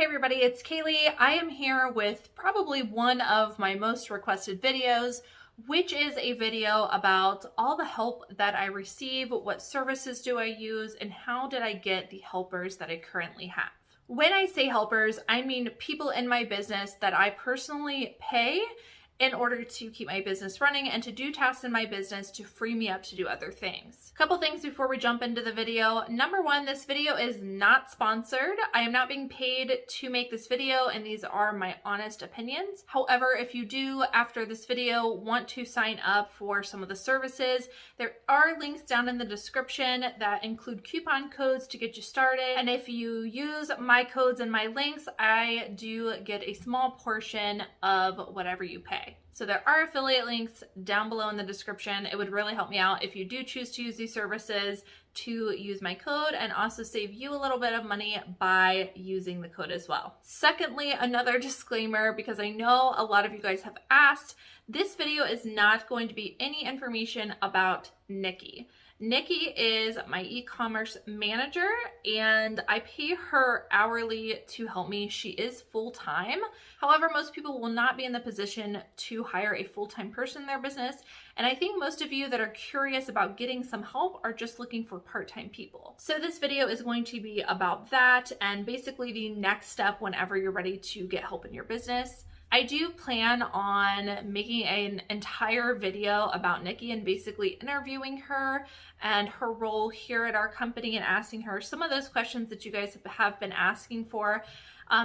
everybody, it's Cayley. I am here with probably one of my most requested videos, which is a video about all the help that I receive, what services do I use, and how did I get the helpers that I currently have. When I say helpers, I mean people in my business that I personally pay in order to keep my business running and to do tasks in my business to free me up to do other things. A couple things before we jump into the video. Number one, this video is not sponsored. I am not being paid to make this video, and these are my honest opinions. However, if you do, after this video, want to sign up for some of the services, there are links down in the description that include coupon codes to get you started. And if you use my codes and my links, I do get a small portion of whatever you pay. So there are affiliate links down below in the description. It would really help me out if you do choose to use these services to use my code, and also save you a little bit of money by using the code as well. Secondly, another disclaimer, because I know a lot of you guys have asked, this video is not going to be any information about Nikki. Nikki is my e-commerce manager, and I pay her hourly to help me. She is full-time. However, most people will not be in the position to hire a full-time person in their business. And I think most of you that are curious about getting some help are just looking for part-time people. So this video is going to be about that and basically the next step whenever you're ready to get help in your business. I do plan on making an entire video about Nikki and basically interviewing her and her role here at our company and asking her some of those questions that you guys have been asking for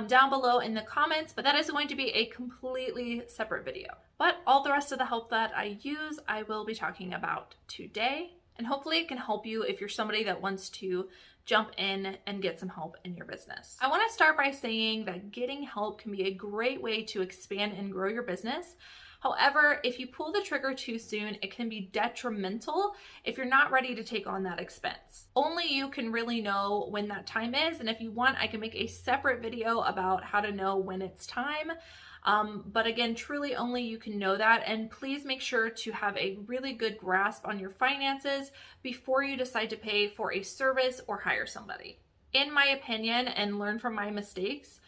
down below in the comments, but that is going to be a completely separate video. But all the rest of the help that I use, I will be talking about today, and hopefully it can help you if you're somebody that wants to jump in and get some help in your business. I want to start by saying that getting help can be a great way to expand and grow your business. However, if you pull the trigger too soon, it can be detrimental if you're not ready to take on that expense. Only you can really know when that time is, and if you want, I can make a separate video about how to know when it's time. But again, truly only you can know that, and please make sure to have a really good grasp on your finances before you decide to pay for a service or hire somebody. In my opinion, and learn from my mistakes,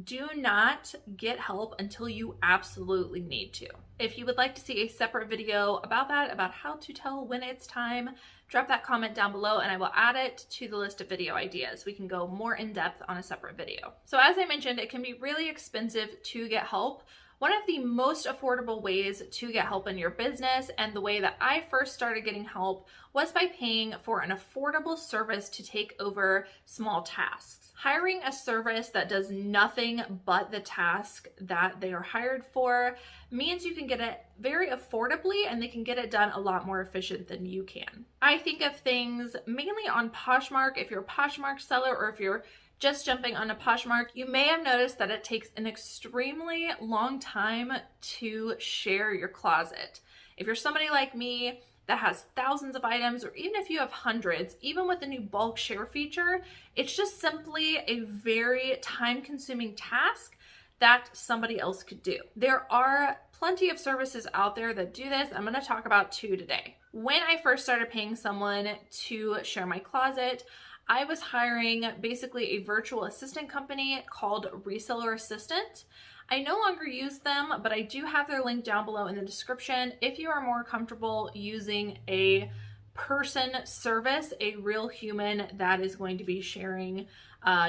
do not get help until you absolutely need to. If you would like to see a separate video about that, about how to tell when it's time, drop that comment down below and I will add it to the list of video ideas. We can go more in depth on a separate video. So as I mentioned, it can be really expensive to get help. One of the most affordable ways to get help in your business, and the way that I first started getting help, was by paying for an affordable service to take over small tasks. Hiring a service that does nothing but the task that they are hired for means you can get it very affordably, and they can get it done a lot more efficient than you can. I think of things mainly on Poshmark. If you're a Poshmark seller, or if you're just jumping on a Poshmark, you may have noticed that it takes an extremely long time to share your closet. If you're somebody like me that has thousands of items, or even if you have hundreds, even with the new bulk share feature, it's just simply a very time-consuming task that somebody else could do. There are plenty of services out there that do this. I'm going to talk about two today. When I first started paying someone to share my closet, I was hiring basically a virtual assistant company called Reseller Assistant. I no longer use them, but I do have their link down below in the description if you are more comfortable using a person service, a real human that is going to be sharing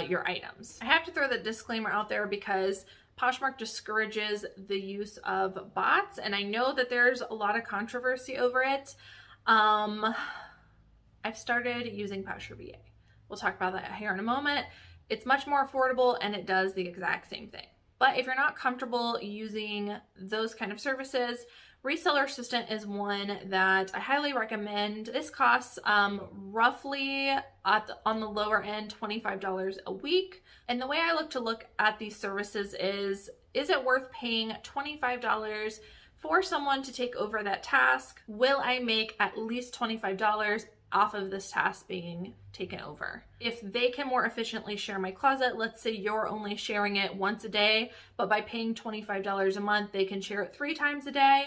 your items. I have to throw the disclaimer out there because Poshmark discourages the use of bots, and I know that there's a lot of controversy over it. I've started using Posherva. We'll talk about that here in a moment. It's much more affordable and it does the exact same thing. But if you're not comfortable using those kind of services, Reseller Assistant is one that I highly recommend. This costs roughly on the lower end $25 a week. And the way I look at these services is it worth paying $25 for someone to take over that task? Will I make at least $25 off of this task being taken over? If they can more efficiently share my closet, let's say you're only sharing it once a day, but by paying $25 a month, they can share it 3 times a day.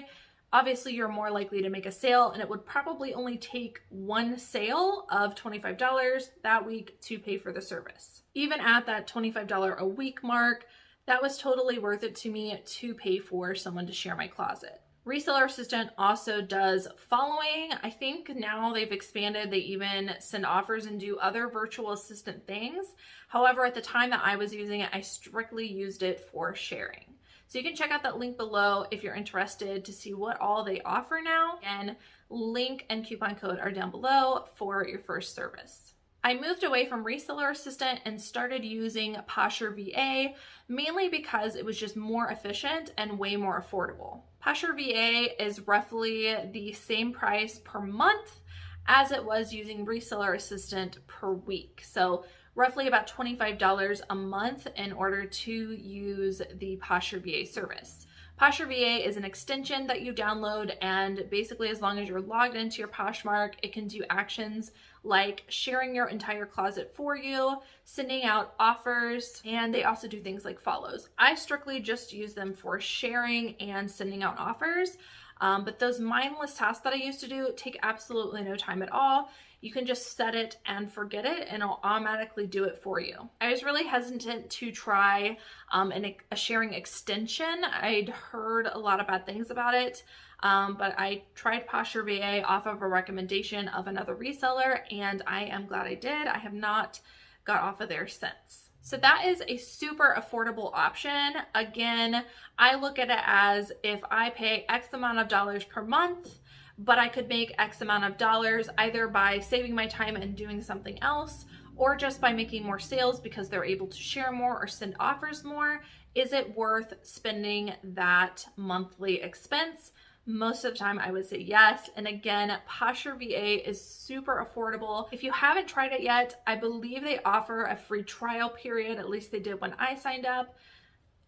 obviously you're more likely to make a sale, and it would probably only take one sale of $25 that week to pay for the service. Even at that $25 a week mark, that was totally worth it to me to pay for someone to share my closet. Reseller Assistant also does following. I think now they've expanded. They even send offers and do other virtual assistant things. However, at the time that I was using it, I strictly used it for sharing. So you can check out that link below if you're interested to see what all they offer now. And link and coupon code are down below for your first service. I moved away from Reseller Assistant and started using Posherva, mainly because it was just more efficient and way more affordable. Posherva is roughly the same price per month as it was using Reseller Assistant per week. So roughly about $25 a month in order to use the Posherva service. Posherva is an extension that you download, and basically as long as you're logged into your Poshmark, it can do actions like sharing your entire closet for you, sending out offers, and they also do things like follows. I strictly just use them for sharing and sending out offers, but those mindless tasks that I used to do take absolutely no time at all. You can just set it and forget it, and it'll automatically do it for you. I was really hesitant to try a sharing extension. I'd heard a lot of bad things about it, but I tried Posherva off of a recommendation of another reseller, and I am glad I did. I have not got off of there since. So that is a super affordable option. Again, I look at it as if I pay X amount of dollars per month, but I could make X amount of dollars either by saving my time and doing something else, or just by making more sales because they're able to share more or send offers more. Is it worth spending that monthly expense? Most of the time I would say yes. And again, Posherva is super affordable. If you haven't tried it yet, I believe they offer a free trial period. At least they did when I signed up.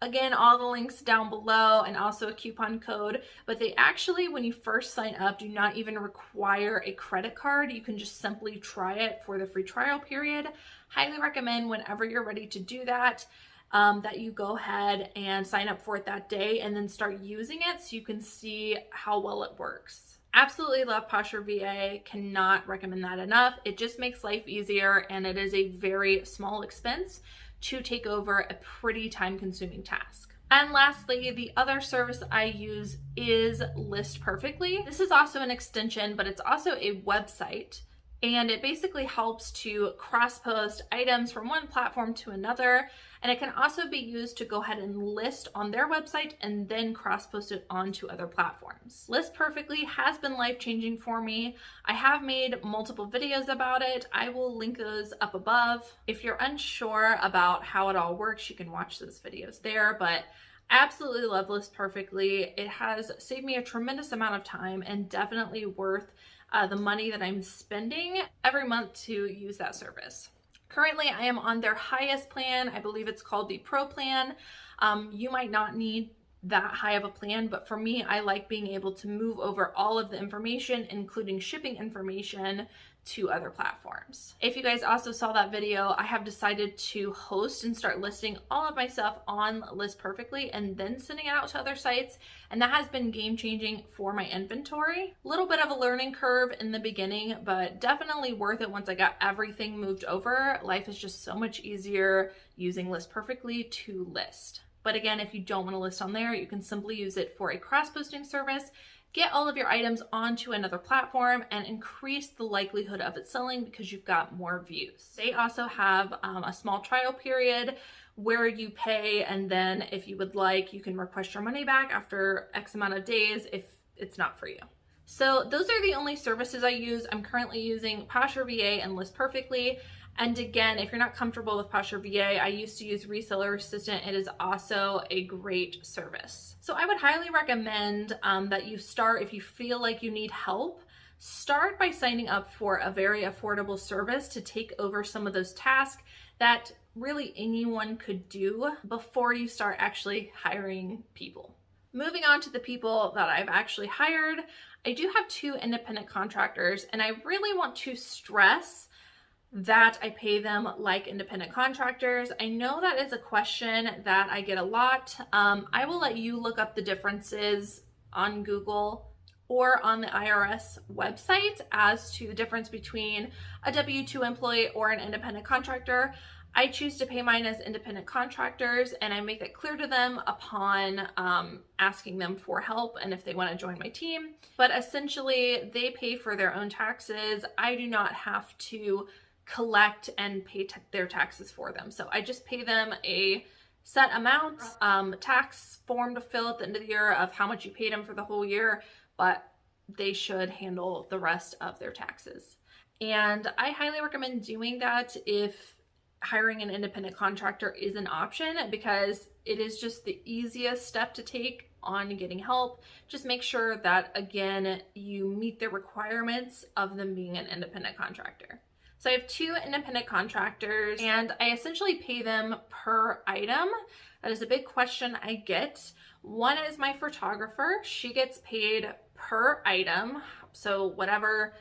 Again, all the links down below, and also a coupon code, but they actually, when you first sign up, do not even require a credit card. You can just simply try it for the free trial period. Highly recommend whenever you're ready to do that, that you go ahead and sign up for it that day and then start using it so you can see how well it works. Absolutely love Posherva, cannot recommend that enough. It just makes life easier, and it is a very small expense to take over a pretty time-consuming task. And lastly, the other service I use is List Perfectly. This is also an extension, but it's also a website, and it basically helps to cross-post items from one platform to another, and it can also be used to go ahead and list on their website and then cross-post it onto other platforms. List Perfectly has been life-changing for me. I have made multiple videos about it. I will link those up above. If you're unsure about how it all works, you can watch those videos there, but absolutely love List Perfectly. It has saved me a tremendous amount of time and definitely worth the money that I'm spending every month to use that service. Currently, I am on their highest plan. I believe it's called the Pro plan. You might not need that high of a plan, but for me, I like being able to move over all of the information, including shipping information, to other platforms. If you guys also saw that video, I have decided to host and start listing all of my stuff on List Perfectly and then sending it out to other sites, and that has been game-changing for my inventory. A little bit of a learning curve in the beginning, but definitely worth it once I got everything moved over. Life is just so much easier using List Perfectly to list. But again, if you don't want to list on there, you can simply use it for a cross-posting service, get all of your items onto another platform, and increase the likelihood of it selling because you've got more views. They also have a small trial period where you pay, and then if you would like, you can request your money back after X amount of days if it's not for you. So those are the only services I use. I'm currently using Posherva and List Perfectly. And again, if you're not comfortable with Posherva, I used to use Reseller Assistant. It is also a great service. So I would highly recommend that you start, if you feel like you need help, start by signing up for a very affordable service to take over some of those tasks that really anyone could do before you start actually hiring people. Moving on to the people that I've actually hired, I do have 2 independent contractors, and I really want to stress that I pay them like independent contractors. I know that is a question that I get a lot. I will let you look up the differences on Google or on the IRS website as to the difference between a W-2 employee or an independent contractor. I choose to pay mine as independent contractors, and I make that clear to them upon asking them for help and if they want to join my team. But essentially, they pay for their own taxes. I do not have to collect and pay their taxes for them. So I just pay them a set amount, tax form to fill at the end of the year of how much you paid them for the whole year, but they should handle the rest of their taxes. And I highly recommend doing that if hiring an independent contractor is an option, because it is just the easiest step to take on getting help. Just make sure that, again, you meet the requirements of them being an independent contractor. So I have 2 independent contractors, and I essentially pay them per item. That is a big question I get. One is my photographer. She gets paid per item. So whatever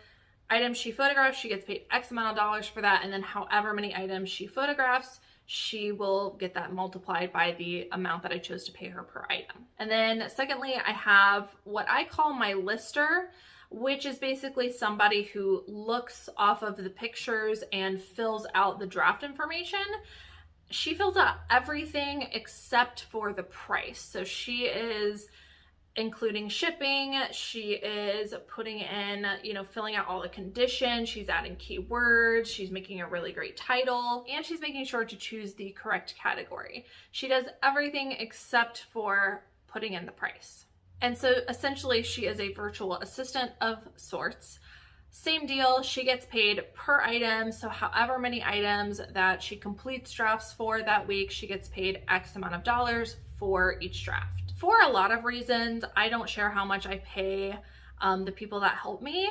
item she photographs, she gets paid X amount of dollars for that. And then however many items she photographs, she will get that multiplied by the amount that I chose to pay her per item. And then secondly, I have what I call my lister, which is basically somebody who looks off of the pictures and fills out the draft information. She fills out everything except for the price. So she is including shipping, she is putting in, filling out all the conditions, she's adding keywords, she's making a really great title, and she's making sure to choose the correct category. She does everything except for putting in the price. And so essentially she is a virtual assistant of sorts. Same deal, she gets paid per item. So however many items that she completes drafts for that week, she gets paid X amount of dollars for each draft. For a lot of reasons, I don't share how much I pay the people that help me.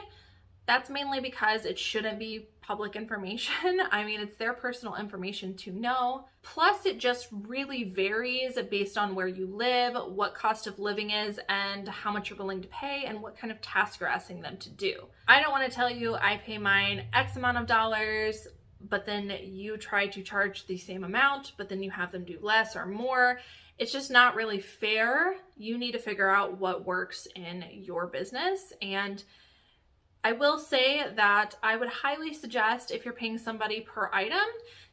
That's mainly because it shouldn't be public information. I mean, it's their personal information to know. Plus, it just really varies based on where you live, what cost of living is, and how much you're willing to pay, and what kind of task you're asking them to do. I don't want to tell you I pay mine X amount of dollars, but then you try to charge the same amount, but then you have them do less or more. It's just not really fair. You need to figure out what works in your business. And I will say that I would highly suggest, if you're paying somebody per item,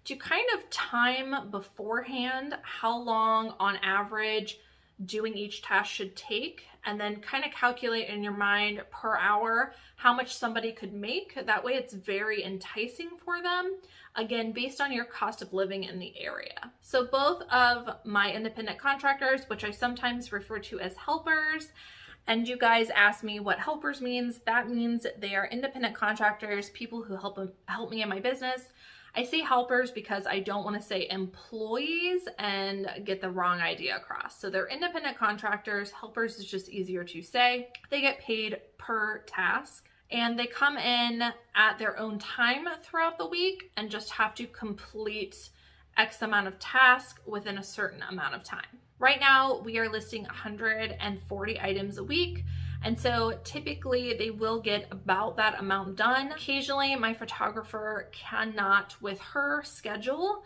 to kind of time beforehand how long on average doing each task should take, and then kind of calculate in your mind per hour how much somebody could make. That way it's very enticing for them, again, based on your cost of living in the area. So both of my independent contractors, which I sometimes refer to as helpers, and you guys ask me what helpers means. That means they are independent contractors, people who help me in my business. I say helpers because I don't want to say employees and get the wrong idea across. So they're independent contractors. Helpers is just easier to say. They get paid per task, and they come in at their own time throughout the week and just have to complete X amount of tasks within a certain amount of time. Right now, we are listing 140 items a week. And so typically they will get about that amount done. Occasionally, my photographer cannot, with her schedule,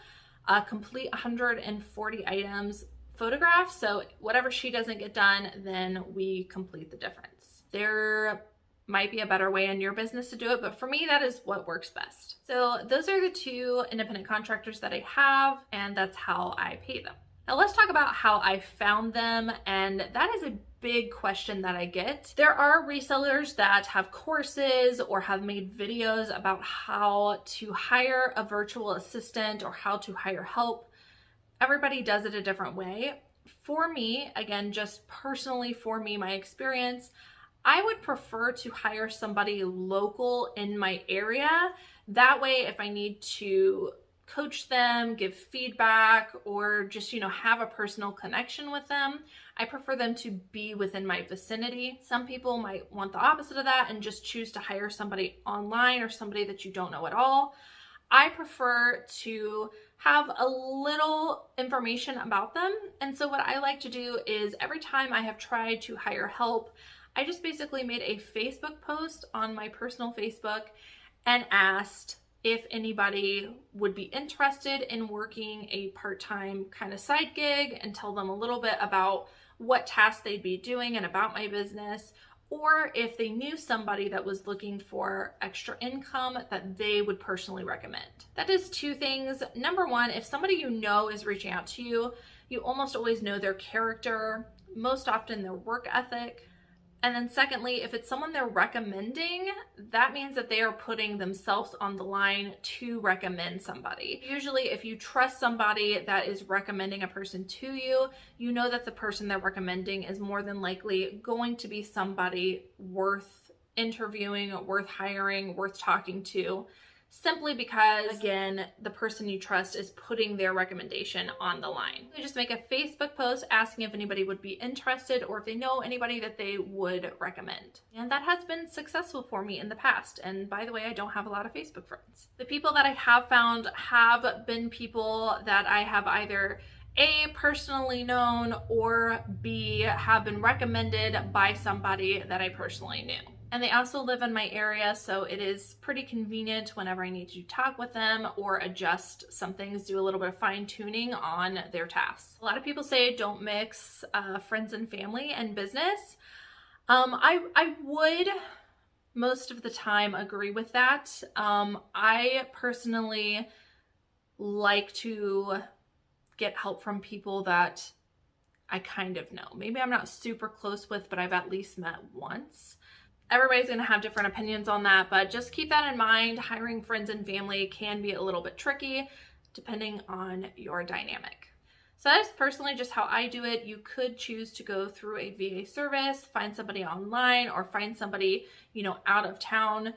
complete 140 items photographed. So whatever she doesn't get done, then we complete the difference. There might be a better way in your business to do it, but for me, that is what works best. So those are the 2 independent contractors that I have, and that's how I pay them. Now let's talk about how I found them, and that is a big question that I get. There are resellers that have courses or have made videos about how to hire a virtual assistant or how to hire help. Everybody does it a different way. For me, again, just personally for me, my experience, I would prefer to hire somebody local in my area. That way, if I need to coach them, give feedback, or just, have a personal connection with them, I prefer them to be within my vicinity. Some people might want the opposite of that and just choose to hire somebody online or somebody that you don't know at all. I prefer to have a little information about them. And so what I like to do is every time I have tried to hire help, I just basically made a Facebook post on my personal Facebook and asked if anybody would be interested in working a part-time kind of side gig, and tell them a little bit about what tasks they'd be doing and about my business, or if they knew somebody that was looking for extra income that they would personally recommend. That is two things. Number one, if somebody you know is reaching out to you, you almost always know their character, most often their work ethic. And then secondly, if it's someone they're recommending, that means that they are putting themselves on the line to recommend somebody. Usually, if you trust somebody that is recommending a person to you, you know that the person they're recommending is more than likely going to be somebody worth interviewing, worth hiring, worth talking to, simply because, again, the person you trust is putting their recommendation on the line. You just make a Facebook post asking if anybody would be interested or if they know anybody that they would recommend. And that has been successful for me in the past. And by the way, I don't have a lot of Facebook friends. The people that I have found have been people that I have either A, personally known, or B, have been recommended by somebody that I personally knew. And they also live in my area, so it is pretty convenient whenever I need to talk with them or adjust some things, do a little bit of fine tuning on their tasks. A lot of people say don't mix friends and family and business. I would most of the time agree with that. I personally like to get help from people that I kind of know. Maybe I'm not super close with, but I've at least met once. Everybody's going to have different opinions on that, but just keep that in mind. Hiring friends and family can be a little bit tricky depending on your dynamic. So that's personally just how I do it. You could choose to go through a VA service, find somebody online, or find somebody, out of town.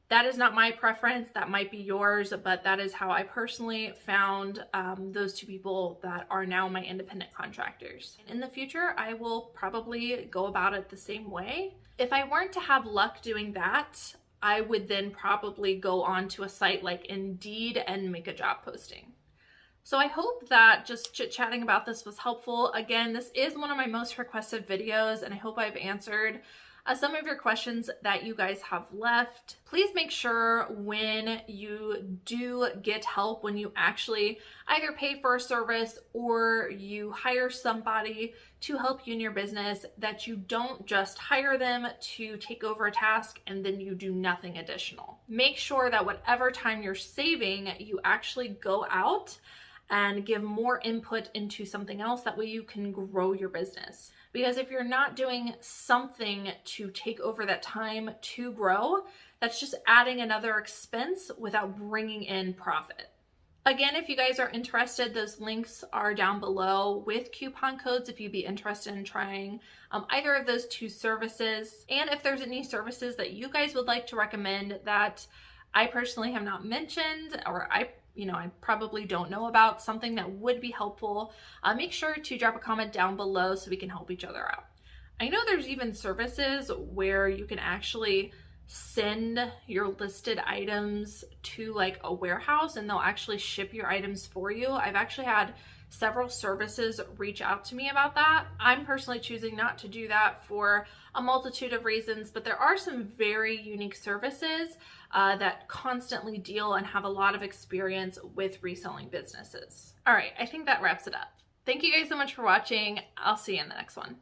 That is not my preference. That might be yours, but that is how I personally found those two people that are now my independent contractors. In the future, I will probably go about it the same way. If I weren't to have luck doing that, I would then probably go on to a site like Indeed and make a job posting. So I hope that just chit-chatting about this was helpful. Again, this is one of my most requested videos, and I hope I've answered some of your questions that you guys have left. Please make sure when you do get help, when you actually either pay for a service or you hire somebody to help you in your business, that you don't just hire them to take over a task and then you do nothing additional. Make sure that whatever time you're saving, you actually go out and give more input into something else. That way you can grow your business. Because if you're not doing something to take over that time to grow, that's just adding another expense without bringing in profit. Again, if you guys are interested, those links are down below with coupon codes if you'd be interested in trying either of those two services. And if there's any services that you guys would like to recommend that I personally have not mentioned, or I probably don't know about, something that would be helpful, make sure to drop a comment down below so we can help each other out. I know there's even services where you can actually send your listed items to like a warehouse and they'll actually ship your items for you. I've actually had several services reach out to me about that. I'm personally choosing not to do that for a multitude of reasons, but there are some very unique services that constantly deal and have a lot of experience with reselling businesses. All right, I think that wraps it up. Thank you guys so much for watching. I'll see you in the next one.